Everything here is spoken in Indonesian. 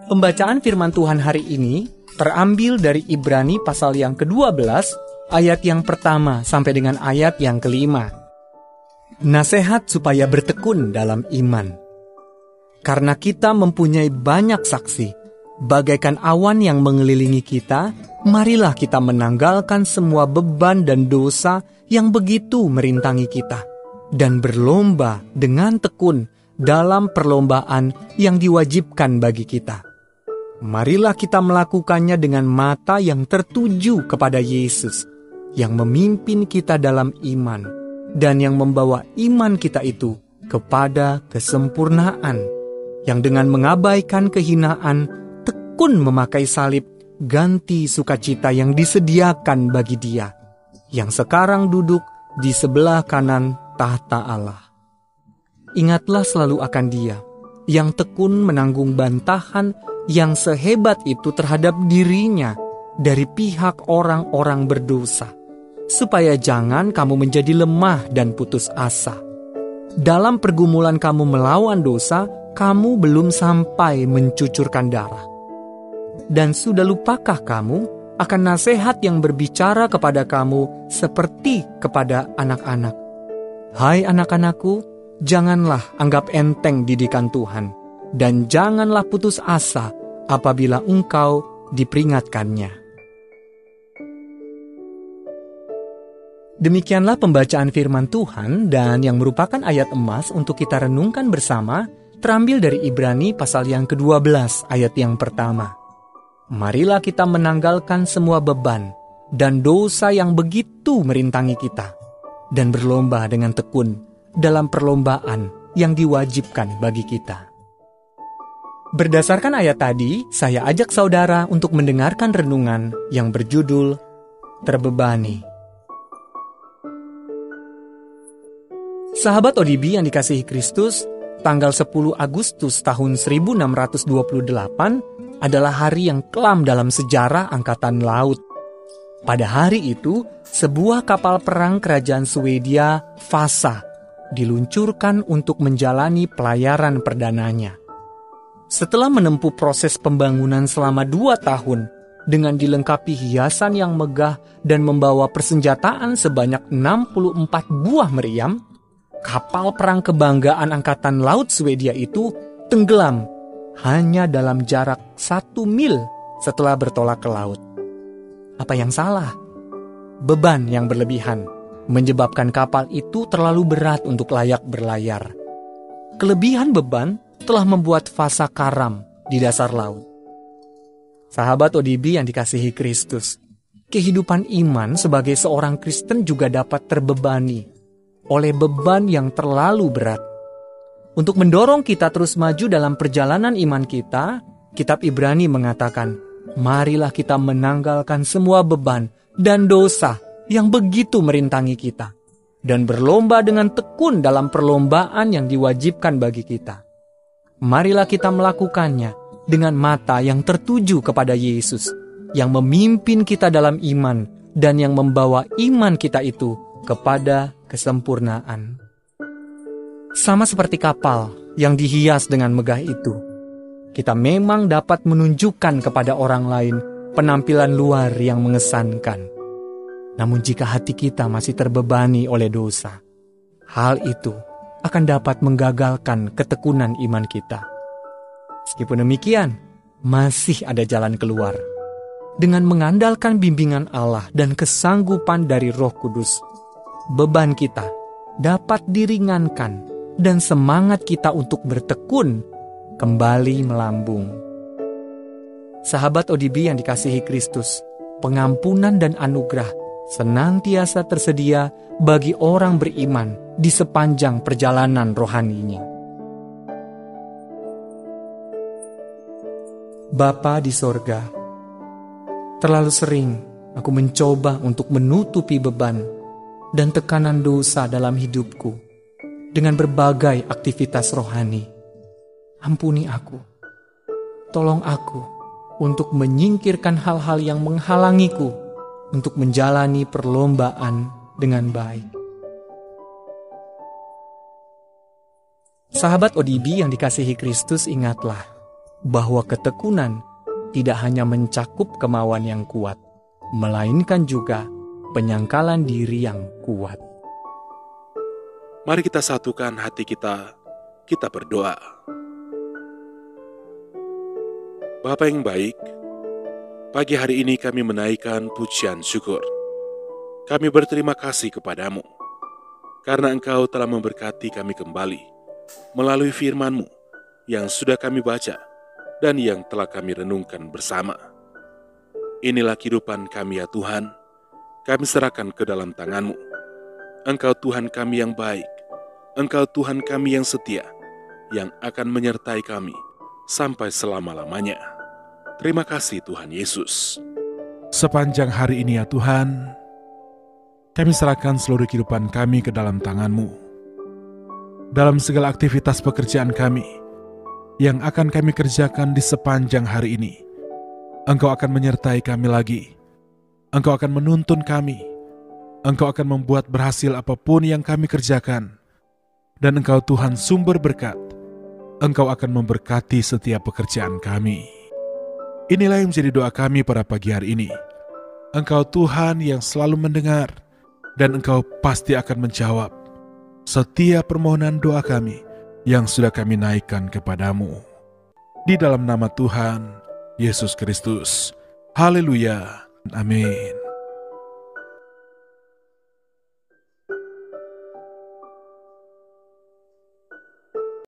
Pembacaan firman Tuhan hari ini terambil dari Ibrani pasal yang ke-12, ayat yang pertama sampai dengan ayat yang kelima. Nasihat supaya bertekun dalam iman. Karena kita mempunyai banyak saksi, bagaikan awan yang mengelilingi kita, marilah kita menanggalkan semua beban dan dosa yang begitu merintangi kita, dan berlomba dengan tekun dalam perlombaan yang diwajibkan bagi kita. Marilah kita melakukannya dengan mata yang tertuju kepada Yesus, yang memimpin kita dalam iman, dan yang membawa iman kita itu kepada kesempurnaan, yang dengan mengabaikan kehinaan, tekun memakai salib, ganti sukacita yang disediakan bagi Dia, yang sekarang duduk di sebelah kanan tahta Allah. Ingatlah selalu akan Dia, yang tekun menanggung bantahan yang sehebat itu terhadap dirinya dari pihak orang-orang berdosa, supaya jangan kamu menjadi lemah dan putus asa. Dalam pergumulan kamu melawan dosa, kamu belum sampai mencucurkan darah. Dan sudah lupakah kamu akan nasihat yang berbicara kepada kamu seperti kepada anak-anak? Hai anak-anakku, janganlah anggap enteng didikan Tuhan, dan janganlah putus asa apabila engkau diperingatkannya. Demikianlah pembacaan firman Tuhan, dan yang merupakan ayat emas untuk kita renungkan bersama terambil dari Ibrani pasal yang ke-12 ayat yang pertama. Marilah kita menanggalkan semua beban dan dosa yang begitu merintangi kita, dan berlomba dengan tekun dalam perlombaan yang diwajibkan bagi kita. Berdasarkan ayat tadi, saya ajak saudara untuk mendengarkan renungan yang berjudul Terbebani. Sahabat ODB yang dikasihi Kristus, tanggal 10 Agustus tahun 1628 adalah hari yang kelam dalam sejarah Angkatan Laut. Pada hari itu, sebuah kapal perang kerajaan Swedia, Vasa, diluncurkan untuk menjalani pelayaran perdananya. Setelah menempuh proses pembangunan selama 2 tahun, dengan dilengkapi hiasan yang megah dan membawa persenjataan sebanyak 64 buah meriam, kapal perang kebanggaan Angkatan Laut Swedia itu tenggelam hanya dalam jarak 1 mil setelah bertolak ke laut. Apa yang salah? Beban yang berlebihan menyebabkan kapal itu terlalu berat untuk layak berlayar. Kelebihan beban telah membuat Vasa karam di dasar laut. Sahabat ODB yang dikasihi Kristus, kehidupan iman sebagai seorang Kristen juga dapat terbebani oleh beban yang terlalu berat. Untuk mendorong kita terus maju dalam perjalanan iman kita, Kitab Ibrani mengatakan, marilah kita menanggalkan semua beban dan dosa yang begitu merintangi kita, dan berlomba dengan tekun dalam perlombaan yang diwajibkan bagi kita. Marilah kita melakukannya dengan mata yang tertuju kepada Yesus, yang memimpin kita dalam iman dan yang membawa iman kita itu kepada kesempurnaan. Sama seperti kapal yang dihias dengan megah itu, kita memang dapat menunjukkan kepada orang lain penampilan luar yang mengesankan. Namun jika hati kita masih terbebani oleh dosa, hal itu akan dapat menggagalkan ketekunan iman kita. Meskipun demikian, masih ada jalan keluar. Dengan mengandalkan bimbingan Allah dan kesanggupan dari Roh Kudus, beban kita dapat diringankan dan semangat kita untuk bertekun kembali melambung. Sahabat ODB yang dikasihi Kristus, pengampunan dan anugerah senantiasa tersedia bagi orang beriman di sepanjang perjalanan rohaninya. Bapa di sorga, terlalu sering aku mencoba untuk menutupi beban dan tekanan dosa dalam hidupku dengan berbagai aktivitas rohani. Ampuni aku, tolong aku untuk menyingkirkan hal-hal yang menghalangiku untuk menjalani perlombaan dengan baik. Sahabat ODB yang dikasihi Kristus, ingatlah, bahwa ketekunan tidak hanya mencakup kemauan yang kuat, melainkan juga penyangkalan diri yang kuat. Mari kita satukan hati kita berdoa. Bapa yang baik, pagi hari ini kami menaikkan pujian syukur. Kami berterima kasih kepadamu, karena Engkau telah memberkati kami kembali melalui firman-Mu yang sudah kami baca dan yang telah kami renungkan bersama. Inilah kehidupan kami ya Tuhan, kami serahkan ke dalam tangan-Mu. Engkau Tuhan kami yang baik, Engkau Tuhan kami yang setia, yang akan menyertai kami sampai selama-lamanya. Terima kasih Tuhan Yesus. Sepanjang hari ini ya Tuhan, kami serahkan seluruh kehidupan kami ke dalam tangan-Mu. Dalam segala aktivitas pekerjaan kami yang akan kami kerjakan di sepanjang hari ini, Engkau akan menyertai kami lagi. Engkau akan menuntun kami. Engkau akan membuat berhasil apapun yang kami kerjakan. Dan Engkau Tuhan sumber berkat. Engkau akan memberkati setiap pekerjaan kami. Inilah yang menjadi doa kami pada pagi hari ini. Engkau Tuhan yang selalu mendengar, dan Engkau pasti akan menjawab setiap permohonan doa kami yang sudah kami naikkan kepadamu. Di dalam nama Tuhan Yesus Kristus. Haleluya. Amin.